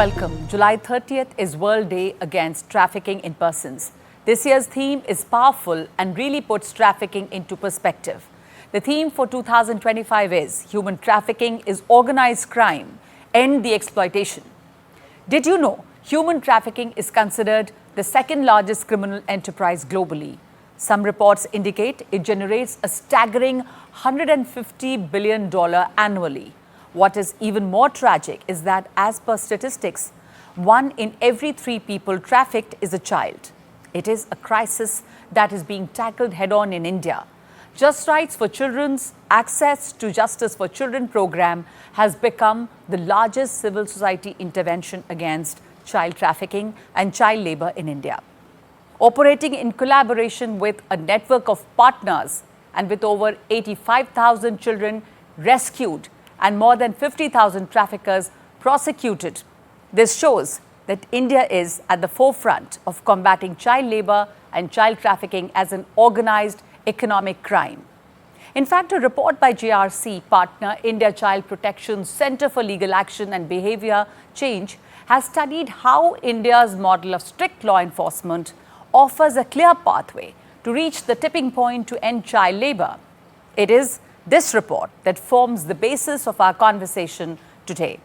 welcome. July 30th is World Day Against Trafficking in Persons. This year's theme is powerful and really puts trafficking into perspective. The theme for 2025 is Human Trafficking is Organized Crime, End the Exploitation. Did you know human trafficking is considered the second largest criminal enterprise globally? Some reports indicate it generates a staggering $150 billion annually. What is even more tragic is that, as per statistics, 1 in every 3 people trafficked is a child. It is a crisis that is being tackled head-on in India. Just Rights for Children's Access to Justice for Children program has become the largest civil society intervention against child trafficking and child labor in India. Operating in collaboration with a network of partners and with over 85,000 children rescued and more than 50,000 traffickers prosecuted, this shows that India is at the forefront of combating child labor and child trafficking as an organized economic crime. In fact, a report by JRC partner India Child Protection Center for Legal Action and Behavior Change has studied how India's model of strict law enforcement offers a clear pathway to reach the tipping point to end child labor. It is this report that forms the basis of our conversation today.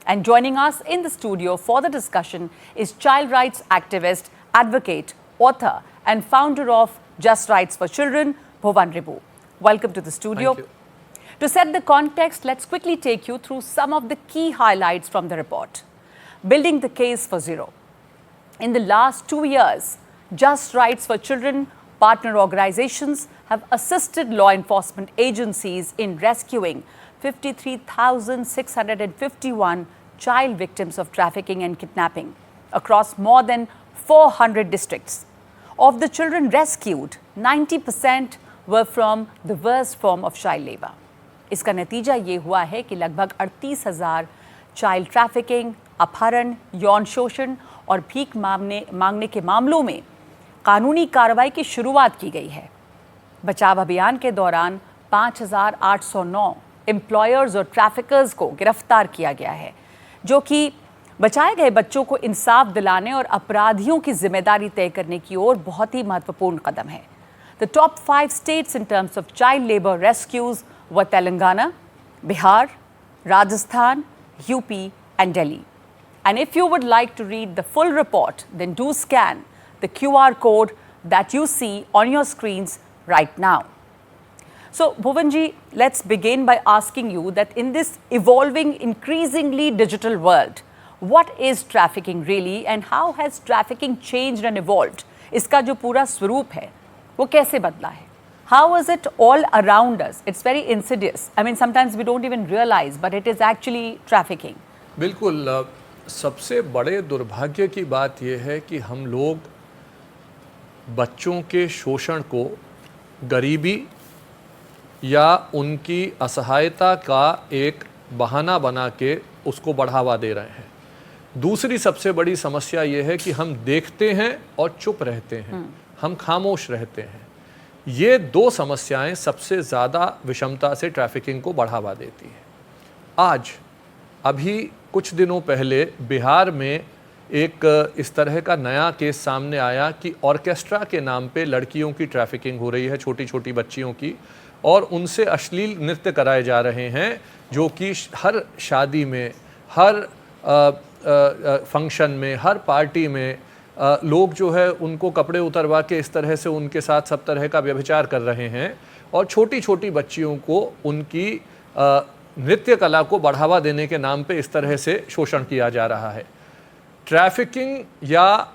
And joining us in the studio for the discussion is child rights activist, advocate, author and founder of Just Rights for Children, Bhuvan Ribu. Welcome to the studio. Thank you. To set the context, let's quickly take you through some of the key highlights from the report. Building the case for zero. In the last 2 years, Just Rights for Children partner organizations have assisted law enforcement agencies in rescuing 53,651 child victims of trafficking and kidnapping across more than 400 districts. Of the children rescued, 90% were from the worst form of child labor. इसका नतीजा ये हुआ है कि लगभग 38,000 child trafficking, अपहरण, यौन शोषण और भीख मांगने के मामलों में कानूनी कार्रवाई की शुरुआत की गई है। बचाव अभियान के दौरान 5,809 एम्प्लॉयर्स और ट्रैफिकर्स को गिरफ्तार किया गया है, जो कि बचाए गए बच्चों को इंसाफ दिलाने और अपराधियों की जिम्मेदारी तय करने की ओर बहुत ही महत्वपूर्ण कदम है। The top 5 states in terms of child labor rescues were Telangana, Bihar, Rajasthan, UP and Delhi. And if you would like to read the full report, then do scan the QR code that you see on your screens right now. So, Bhuvanji, let's begin by asking you that in this evolving, increasingly digital world, what is trafficking really and how has trafficking changed and evolved? इसका जो पूरा स्वरूप है, वो कैसे बदला है? How is it all around us? It's very insidious. I mean, sometimes we don't even realize, but it is actually trafficking. बिल्कुल, सबसे बड़े दुर्भाग्य की बात यह है कि हम लोग बच्चों के शोषण को गरीबी या उनकी असहायता का एक बहाना बना के उसको बढ़ावा दे रहे हैं। दूसरी सबसे बड़ी समस्या ये है कि हम देखते हैं और चुप रहते हैं, हम खामोश रहते हैं। ये 2 समस्याएं सबसे ज़्यादा विषमता से ट्रैफिकिंग को बढ़ावा देती हैं। आज अभी कुछ दिनों पहले बिहार में एक इस तरह का नया केस सामने आया कि ऑर्केस्ट्रा के नाम पे लड़कियों की ट्रैफिकिंग हो रही है, छोटी छोटी बच्चियों की, और उनसे अश्लील नृत्य कराए जा रहे हैं, जो कि हर शादी में, हर फंक्शन में, हर पार्टी में लोग जो है उनको कपड़े उतरवा के इस तरह से उनके साथ सब तरह का व्यभिचार कर रहे हैं और छोटी छोटी बच्चियों को उनकी नृत्य कला को बढ़ावा देने के नाम पे इस तरह से शोषण किया जा रहा है। ट्रैफिकिंग या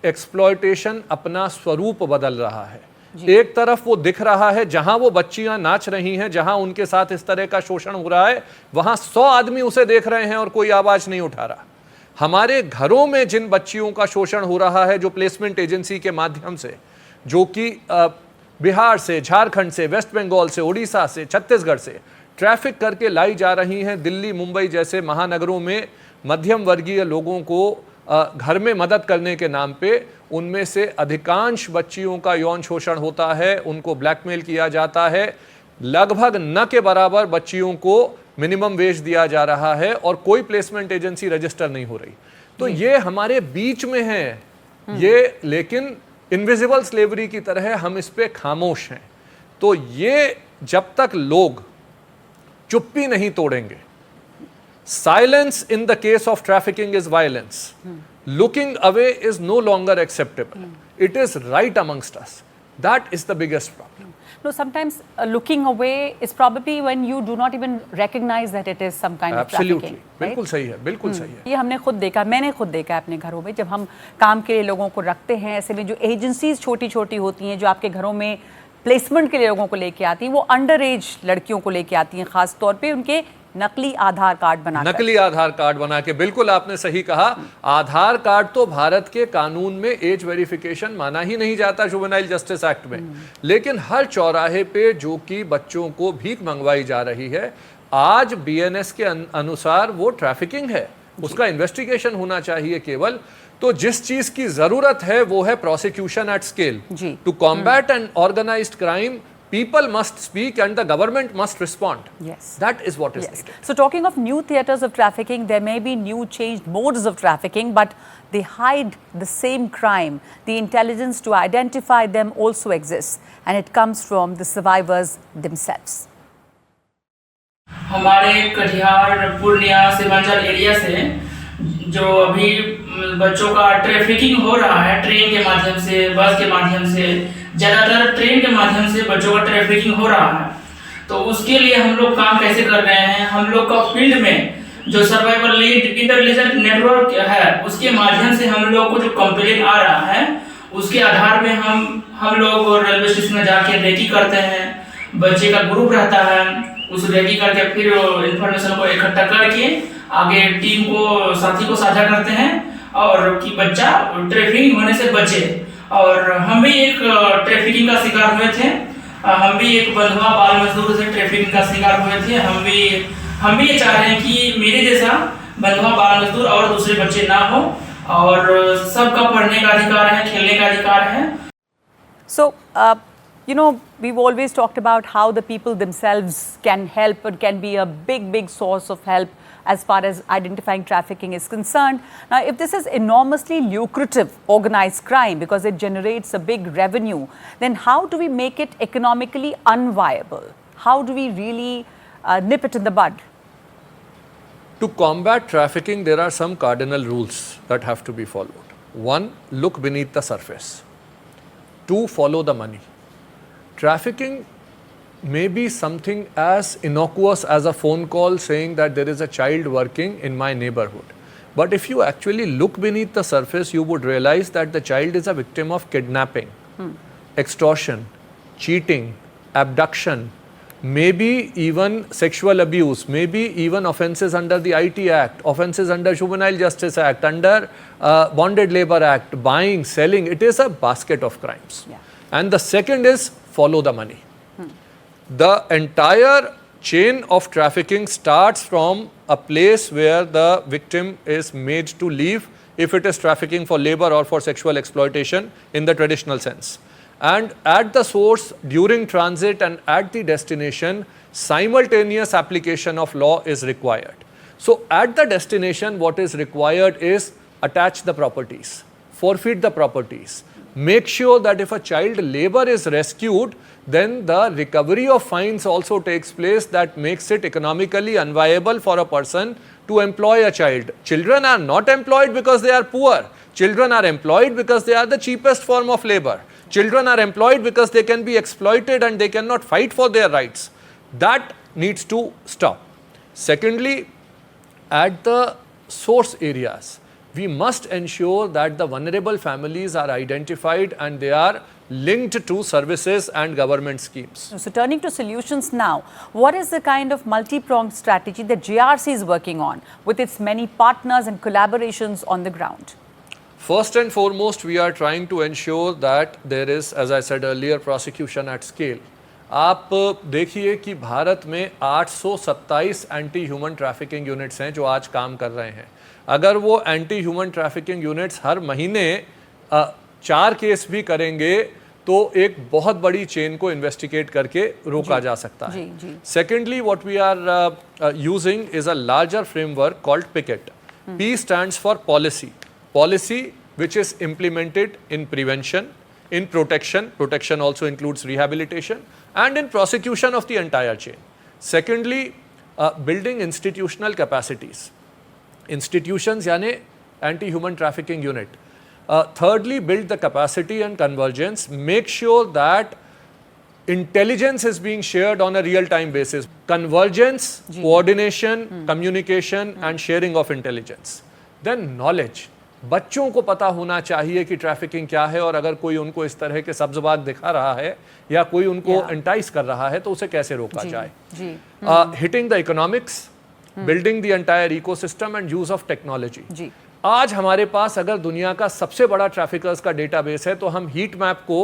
एक्सप्लॉयटेशन अपना स्वरूप बदल रहा है। एक तरफ वो दिख रहा है, जहां वो बच्चियां नाच रही हैं, जहां उनके साथ इस तरह का शोषण हो रहा है, वहां 100 आदमी उसे देख रहे हैं और कोई आवाज नहीं उठा रहा। हमारे घरों में जिन बच्चियों का शोषण हो रहा है, जो प्लेसमेंट एजेंसी के माध्यम से, जो कि बिहार से, झारखंड से, वेस्ट बंगाल से, उड़ीसा से, छत्तीसगढ़ से ट्रैफिक करके लाई जा रही हैं, दिल्ली, मुंबई जैसे महानगरों में मध्यम वर्गीय लोगों को घर में मदद करने के नाम पे, उनमें से अधिकांश बच्चियों का यौन शोषण होता है, उनको ब्लैकमेल किया जाता है। लगभग न के बराबर बच्चियों को मिनिमम वेज दिया जा रहा है और कोई प्लेसमेंट एजेंसी रजिस्टर नहीं हो रही। तो ये हमारे बीच में है ये, लेकिन इनविजिबल स्लेवरी की तरह हम इस पे खामोश हैं। तो ये जब तक लोग चुप्पी नहीं तोड़ेंगे, silence in the case of trafficking is violence, looking away is no longer acceptable, it is right amongst us, that is the biggest problem. No, sometimes looking away is probably when you do not even recognize that it is some kind of trafficking. बिल्कुल सही है, बिल्कुल सही है। ये हमने खुद देखा, मैंने खुद देखा है अपने घरों में, जब हम काम के लिए लोगों को रखते हैं, ऐसे में जो एजेंसीज छोटी छोटी होती हैं जो आपके घरों में प्लेसमेंट के लिए लोगों को लेके आती हैं, वो अंडर एज लड़कियों को लेके आती हैं, खास तौर पे उनके नकली आधार कार्ड बना के। बिल्कुल आपने सही कहा। आधार कार्ड तो भारत के कानून में एज वेरिफिकेशन माना ही नहीं जाता जुवेनाइल जस्टिस एक्ट में, लेकिन हर चौराहे पे जो कि बच्चों को भीख मंगवाई जा रही है, आज बीएनएस के अनुसार वो ट्रैफिकिंग है, उसका इन्वेस्टिगेशन होना चाहिए केवल। तो जिस चीज की जरूरत है वो है prosecution at scale. To combat and organised crime, people must speak and the government must respond. Yes. That is what is needed. So talking of new theatres of trafficking, there may be new changed modes of trafficking, but they hide the same crime. The intelligence to identify them also exists, and it comes from the survivors themselves. हमारे Katihar Purnia Seemanchal area से जो अभी बच्चों का trafficking हो रहा है, train के माध्यम से, बस के माध्यम से, ज़्यादातर ट्रेन के माध्यम से बच्चों का ट्रैफिकिंग हो रहा है। तो उसके लिए हम लोग काम कैसे कर रहे हैं, हम लोग का फील्ड में जो सर्वाइवर लीड इंटेलिजेंस नेटवर्क है, उसके माध्यम से हम लोग को जो कंप्लेंट आ रहा है, उसके आधार पे हम लोग रेलवे स्टेशन में जाके रेकी करते हैं। बच्चे का ग्रुप रहता है, उस रेकी करके फिर इंफॉर्मेशन को इकट्ठा करके आगे टीम को, साथी को साझा करते हैं और कि बच्चा ट्रैफिकिंग होने से बचे। और हम भी एक ट्रैफिकिंग का शिकार हुए थे, हम भी एक बंधुआ बाल मजदूर से ट्रैफिकिंग का शिकार हुए थे। हम भी ये चाह रहे हैं कि मेरे जैसा बंधुआ बाल मजदूर और दूसरे बच्चे ना हो, और सबका पढ़ने का अधिकार है, खेलने का अधिकार है। So, you know, we've always talked about how the people themselves can help and can be a big source of help as far as identifying trafficking is concerned. Now, if this is enormously lucrative organized crime because it generates a big revenue, then how do we make it economically unviable? How do we really nip it in the bud? To combat trafficking, there are some cardinal rules that have to be followed. 1, look beneath the surface. 2, follow the money. Trafficking may be something as innocuous as a phone call saying that there is a child working in my neighborhood. But if you actually look beneath the surface, you would realize that the child is a victim of kidnapping, extortion, cheating, abduction, maybe even sexual abuse, maybe even offences under the IT Act, offences under Juvenile Justice Act, under Bonded Labour Act, buying, selling. It is a basket of crimes. Yeah. And the second is follow the money. The entire chain of trafficking starts from a place where the victim is made to leave, if it is trafficking for labor or for sexual exploitation in the traditional sense. And at the source, during transit and at the destination, simultaneous application of law is required. So at the destination, what is required is attach the properties, forfeit the properties, make sure that if a child labor is rescued, then the recovery of fines also takes place, that makes it economically unviable for a person to employ a child. Children are not employed because they are poor. Children are employed because they are the cheapest form of labor. Children are employed because they can be exploited and they cannot fight for their rights. That needs to stop. Secondly, at the source areas, we must ensure that the vulnerable families are identified and they are linked to services and government schemes. So turning to solutions now, what is the kind of multi-pronged strategy that JRC is working on with its many partners and collaborations on the ground? First and foremost, we are trying to ensure that there is, as I said earlier, prosecution at scale. आप देखिए कि भारत में 827 anti human trafficking units हैं जो आज काम कर रहे हैं। अगर वो एंटी ह्यूमन ट्रैफिकिंग यूनिट्स हर महीने 4 केस भी करेंगे तो एक बहुत बड़ी चेन को इन्वेस्टिगेट करके रोका जा सकता है। Secondly, what we are using is a larger framework called PICKET. P stands for policy. Policy which is implemented in prevention, in protection. Protection also includes rehabilitation, and in prosecution of the entire chain. Secondly, building institutional capacities. Institutions यानी anti-human trafficking unit. Thirdly, build the capacity and convergence. Make sure that intelligence is being shared on a real-time basis. Convergence, coordination, communication and sharing of intelligence. Then knowledge. बच्चों को पता होना चाहिए कि trafficking क्या है, और अगर कोई उनको इस तरह के सब्ज बाग दिखा रहा है या कोई उनको एंटाइस कर रहा है तो उसे कैसे रोका जाए। Hitting the economics, building the entire ecosystem and use of technology. आज हमारे पास अगर दुनिया का सबसे बड़ा ट्रैफिकर्स का डेटाबेस है तो हम हीट मैप को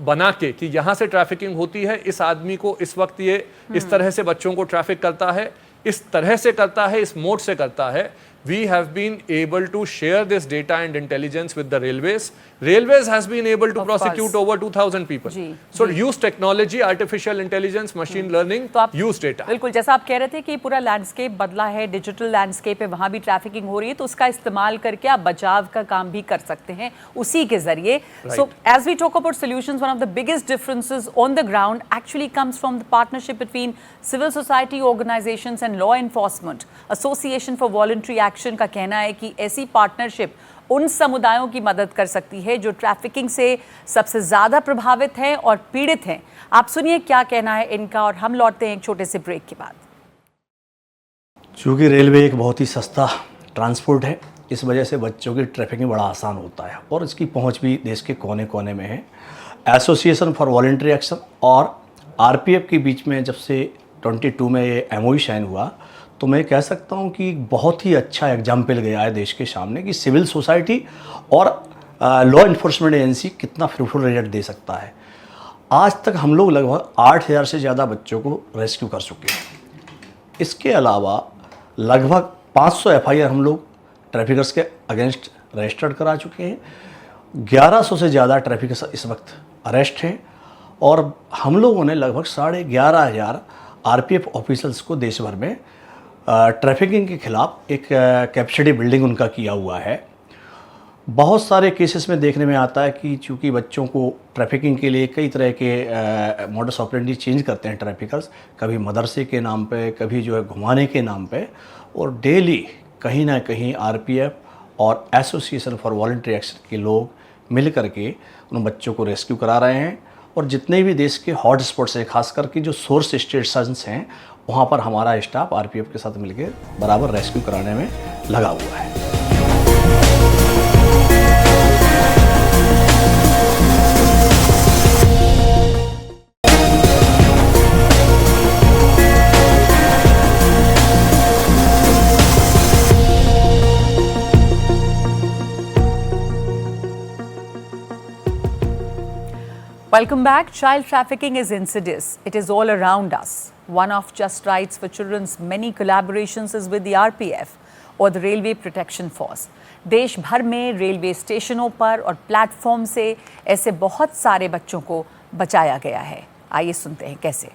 बना के कि यहाँ से ट्रैफिकिंग होती है, इस आदमी को इस वक्त ये इस तरह से बच्चों को ट्रैफिक करता है, इस तरह से करता है, इस मोड से करता है। We have been able to share this data and intelligence with the railways. Railways has been able to prosecute over 2,000 people. So use technology, artificial intelligence, machine learning, use data. बिल्कुल, जैसा आप कह रहे थे कि पूरा लैंडस्केप बदला है, डिजिटल लैंडस्केप है, वहाँ भी ट्रैफिकिंग हो रही है, तो उसका इस्तेमाल करके आप बचाव का काम भी कर सकते हैं उसी के जरिए। So as we talk about solutions, one of the biggest differences on the ground actually comes from the partnership between civil society organizations and law enforcement. Association for Voluntary Action का कहना है कि ऐसी पार्टनरशिप उन समुदायों की मदद कर सकती है जो ट्रैफिकिंग से सबसे ज़्यादा प्रभावित हैं और पीड़ित हैं। आप सुनिए क्या कहना है इनका, और हम लौटते हैं एक छोटे से ब्रेक के बाद। चूँकि रेलवे एक बहुत ही सस्ता ट्रांसपोर्ट है, इस वजह से बच्चों की ट्रैफिकिंग बड़ा आसान होता है और इसकी पहुंच भी देश के कोने कोने में है। एसोसिएशन फॉर वॉलंटरी एक्शन और आरपीएफ के बीच में जब से 22 में ये एमओयू साइन हुआ, तो मैं कह सकता हूँ कि बहुत ही अच्छा एग्जाम्पल गया है देश के सामने कि सिविल सोसाइटी और लॉ इन्फोर्समेंट एजेंसी कितना फ्रूटफुल रिजल्ट दे सकता है। आज तक हम लोग लगभग 8,000 से ज़्यादा बच्चों को रेस्क्यू कर चुके हैं। इसके अलावा लगभग 500 एफआईआर हम लोग ट्रैफिकर्स के अगेंस्ट रजिस्टर्ड करा चुके हैं। 1100 से ज़्यादा ट्रैफिकर्स इस वक्त अरेस्ट हैं और हम लोगों ने लगभग 11,500 आरपीएफ ऑफिसर्स को देश भर में ट्रैफिकिंग के खिलाफ एक कैपेसिटी बिल्डिंग उनका किया हुआ है। बहुत सारे केसेस में देखने में आता है कि चूँकि बच्चों को ट्रैफिकिंग के लिए कई तरह के मॉडस ऑपरेंडी चेंज करते हैं ट्रैफिकर्स, कभी मदरसे के नाम पे, कभी जो है घुमाने के नाम पे, और डेली कहीं ना कहीं आरपीएफ और एसोसिएशन फॉर वॉलंटरी एक्शन के लोग मिल करके उन बच्चों को रेस्क्यू करा रहे हैं। और जितने भी देश के हॉट स्पॉट्स हैं, खास करके जो सोर्स स्टेशंस हैं, वहाँ पर हमारा स्टाफ आरपीएफ के साथ मिलकर बराबर रेस्क्यू कराने में लगा हुआ है। Welcome back. Child trafficking is insidious. It is all around us. One of Just Rights for Children's many collaborations is with the RPF or the Railway Protection Force. देश भर में रेलवे स्टेशनों पर और प्लेटफॉर्म से ऐसे बहुत सारे बच्चों को बचाया गया है। आइए सुनते हैं कैसे।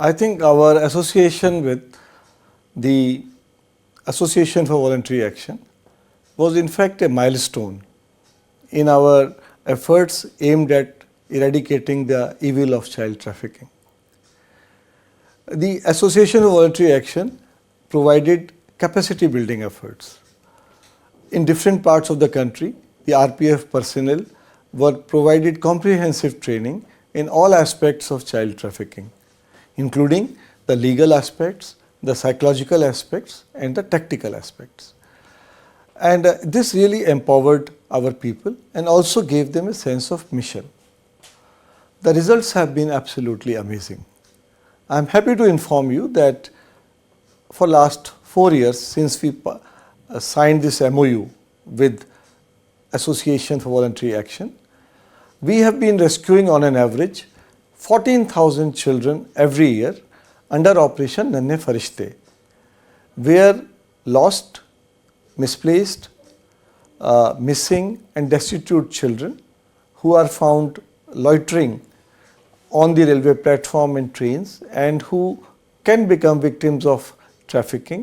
I think our association with the Association for Voluntary Action was in fact a milestone in our efforts aimed at eradicating the evil of child trafficking. The Association of Voluntary Action provided capacity building efforts. In different parts of the country, the RPF personnel were provided comprehensive training in all aspects of child trafficking, including the legal aspects, the psychological aspects, and the tactical aspects. And this really empowered our people and also gave them a sense of mission. The results have been absolutely amazing. I am happy to inform you that for last 4 years since we signed this MOU with Association for Voluntary Action, we have been rescuing on an average 14,000 children every year under Operation Nanne Farishte, where lost, misplaced, missing and destitute children who are found loitering on the railway platform and trains and who can become victims of trafficking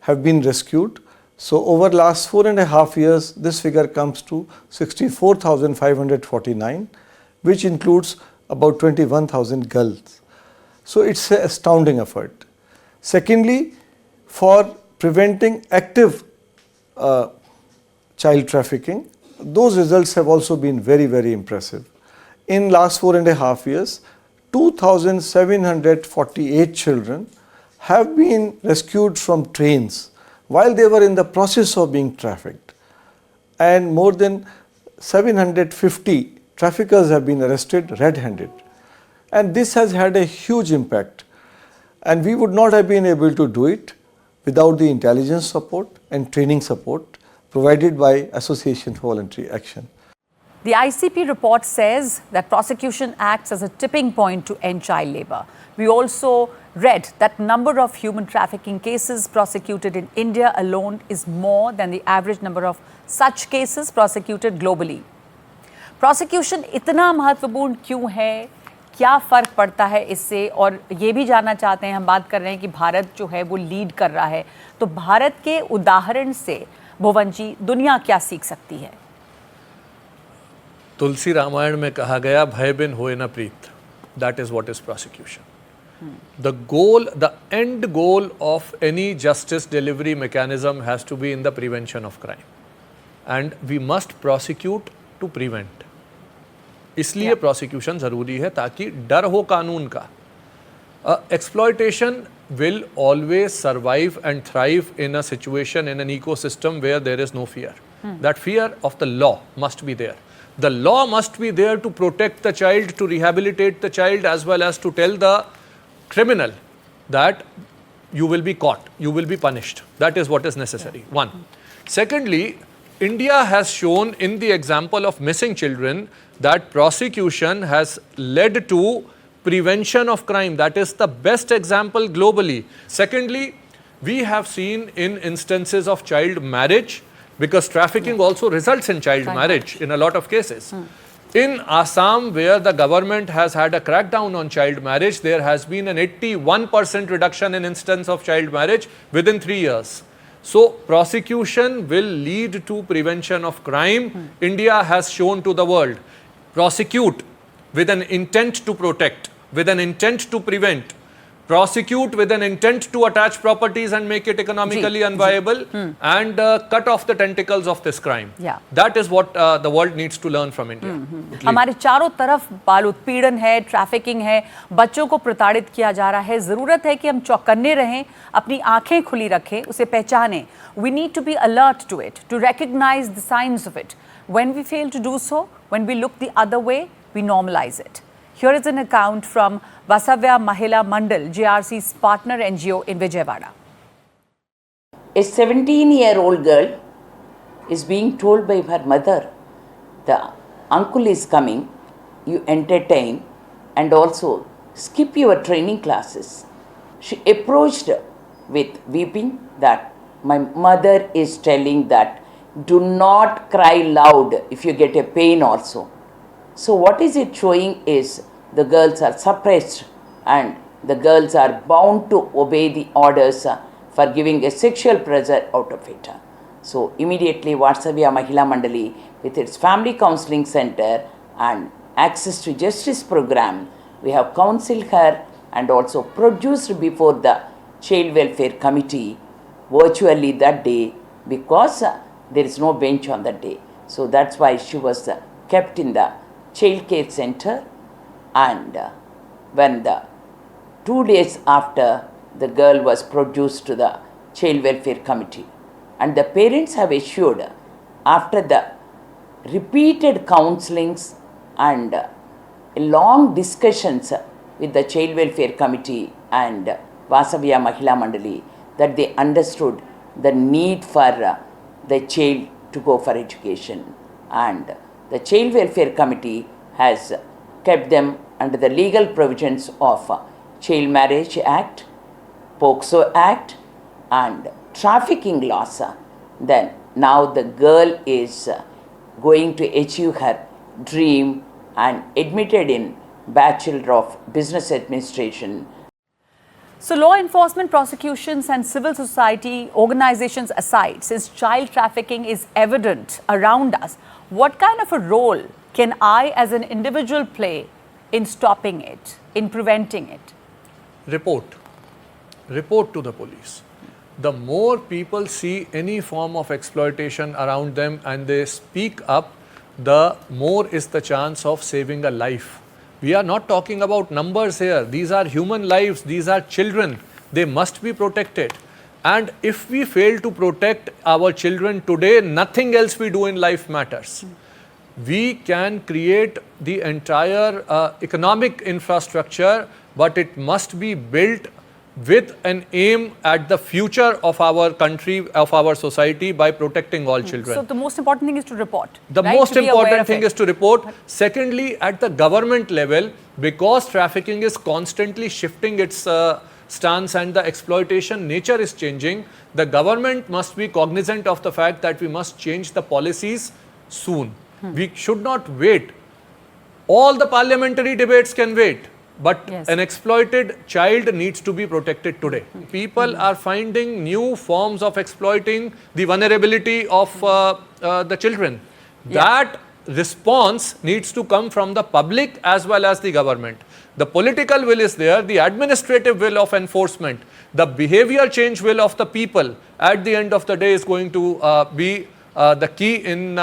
have been rescued. So over last 4.5 years, this figure comes to 64,549, which includes about 21,000 girls. So it's an astounding effort. Secondly, for preventing active child trafficking, those results have also been very, very impressive. In last 4.5 years, 2,748 children have been rescued from trains while they were in the process of being trafficked, and more than 750 traffickers have been arrested red-handed. And this has had a huge impact, and we would not have been able to do it without the intelligence support and training support provided by Association for Voluntary Action. The ICP report says that prosecution acts as a tipping point to end child labour. We also read that number of human trafficking cases prosecuted in India alone is more than the average number of such cases prosecuted globally. Prosecution इतना महत्वपूर्ण क्यों है, क्या फ़र्क पड़ता है इससे, और ये भी जानना चाहते हैं, हम बात कर रहे हैं कि भारत जो है वो लीड कर रहा है, तो भारत के उदाहरण से भुवन जी दुनिया क्या सीख सकती है? तुलसी रामायण में कहा गया भय बिन होए न प्रीत. That is what is prosecution. The end goal of any justice delivery mechanism has to be in the prevention of crime. And we must prosecute to prevent. इसलिए prosecution ज़रूरी है ताकि डर हो कानून का. Exploitation will always survive and thrive in a situation, in an ecosystem where there is no fear. That fear of the law must be there. The law must be there to protect the child, to rehabilitate the child, as well as to tell the criminal that you will be caught, you will be punished. That is what is necessary. One. Secondly, India has shown in the example of missing children that prosecution has led to prevention of crime. That is the best example globally. Secondly, we have seen in instances of child marriage, because trafficking also results in child marriage in a lot of cases. In Assam, where the government has had a crackdown on child marriage, there has been an 81% reduction in instance of child marriage within 3 years. So prosecution will lead to prevention of crime. India has shown to the world. Prosecute with an intent to protect, with an intent to prevent. Prosecute with an intent to attach properties and make it economically unviable, and cut off the tentacles of this crime. Yeah. That is what the world needs to learn from India. हमारे चारों तरफ बाल उत्पीड़न है, trafficking है, बच्चों को प्रताड़ित किया जा रहा है. ज़रूरत है कि हम चौकन्ने रहें, अपनी आंखें खुली रखें, उसे पहचानें. We need to be alert to it, to recognize the signs of it. When we fail to do so, when we look the other way, we normalize it. Here is an account from Vasavya Mahila Mandal, JRC's partner NGO in Vijayawada. A 17-year-old girl is being told by her mother, the uncle is coming, you entertain and also skip your training classes. She approached with weeping that my mother is telling that do not cry loud if you get a pain also. So what is it showing is the girls are suppressed and the girls are bound to obey the orders for giving a sexual pressure out of it. So immediately Vasavya Mahila Mandali with its family counseling center and access to justice program, we have counseled her and also produced before the Child Welfare Committee virtually that day because there is no bench on that day. So that's why she was kept in the child care center, and when the 2 days after the girl was produced to the Child Welfare Committee, and the parents have assured after the repeated counselings and long discussions with the Child Welfare Committee and Vasavya Mahila Mandali that they understood the need for the child to go for education, and the Child Welfare Committee has kept them under the legal provisions of Child Marriage Act, POCSO Act and trafficking laws. Then now the girl is going to achieve her dream and admitted in Bachelor of Business Administration. So law enforcement, prosecutions and civil society organizations aside, since child trafficking is evident around us, what kind of a role can I as an individual play in stopping it, in preventing it? Report to the police. The more people see any form of exploitation around them and they speak up, the more is the chance of saving a life. We are not talking about numbers here. These are human lives. These are children. They must be protected. And if we fail to protect our children today, nothing else we do in life matters. We can create the entire economic infrastructure, but it must be built with an aim at the future of our country, of our society, by protecting all children. So the most important thing is to report. The right? most To be aware important of thing it. is to report. Secondly, at the government level, because trafficking is constantly shifting its stance and the exploitation nature is changing, the government must be cognizant of the fact that we must change the policies soon. We should not wait. All the parliamentary debates can wait. But Yes. an exploited child needs to be protected today. People are finding new forms of exploiting the vulnerability of the children. That response needs to come from the public as well as the government. The political will is there, the administrative will of enforcement, the behavior change will of the people at the end of the day is going to be the key in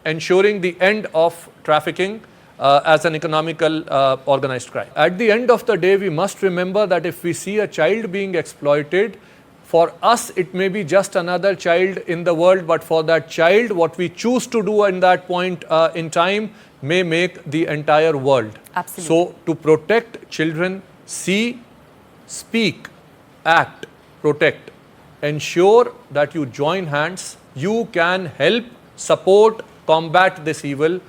ensuring the end of trafficking as an economical organized crime. At the end of the day, we must remember that if we see a child being exploited, for us it may be just another child in the world, but for that child, what we choose to do in that point in time may make the entire world. Absolutely. So to protect children, see, speak, act, protect, ensure that you join hands, you can help, support, combat this evil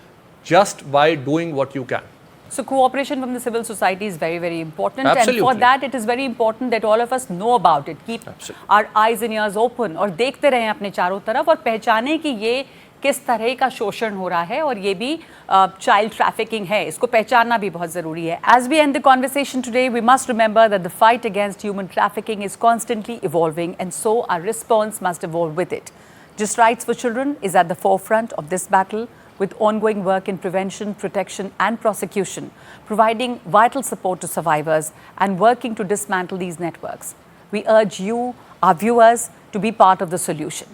just by doing what you can. So cooperation from the civil society is very, very important. Absolutely. And for that, it is very important that all of us know about it. Keep Absolutely. our eyes and ears open और देखते रहें अपने चारों तरफ और पहचानें कि ये किस तरह का शोषण हो रहा है और ये भी child trafficking है. इसको पहचानना भी बहुत ज़रूरी है. As we end the conversation today, we must remember that the fight against human trafficking is constantly evolving, and so our response must evolve with it. Just Rights for Children is at the forefront of this battle, with ongoing work in prevention, protection and prosecution, providing vital support to survivors and working to dismantle these networks. We urge you, our viewers, to be part of the solution.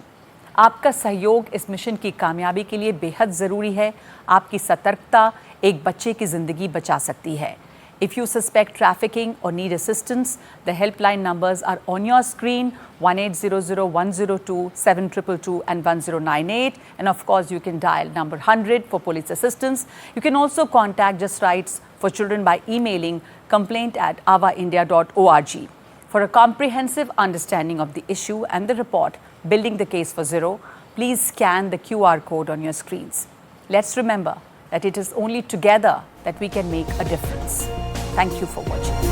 आपका सहयोग इस mission की कामयाबी के लिए बेहद ज़रूरी है. आपकी सतर्कता एक बच्चे की ज़िंदगी बचा सकती है. If you suspect trafficking or need assistance, the helpline numbers are on your screen: 1800-102-7222 and 1098. And of course, you can dial number 100 for police assistance. You can also contact Just Rights for Children by emailing complaint@avaindia.org. For a comprehensive understanding of the issue and the report, Building the Case for Zero, please scan the QR code on your screens. Let's remember that it is only together that we can make a difference. Thank you for watching.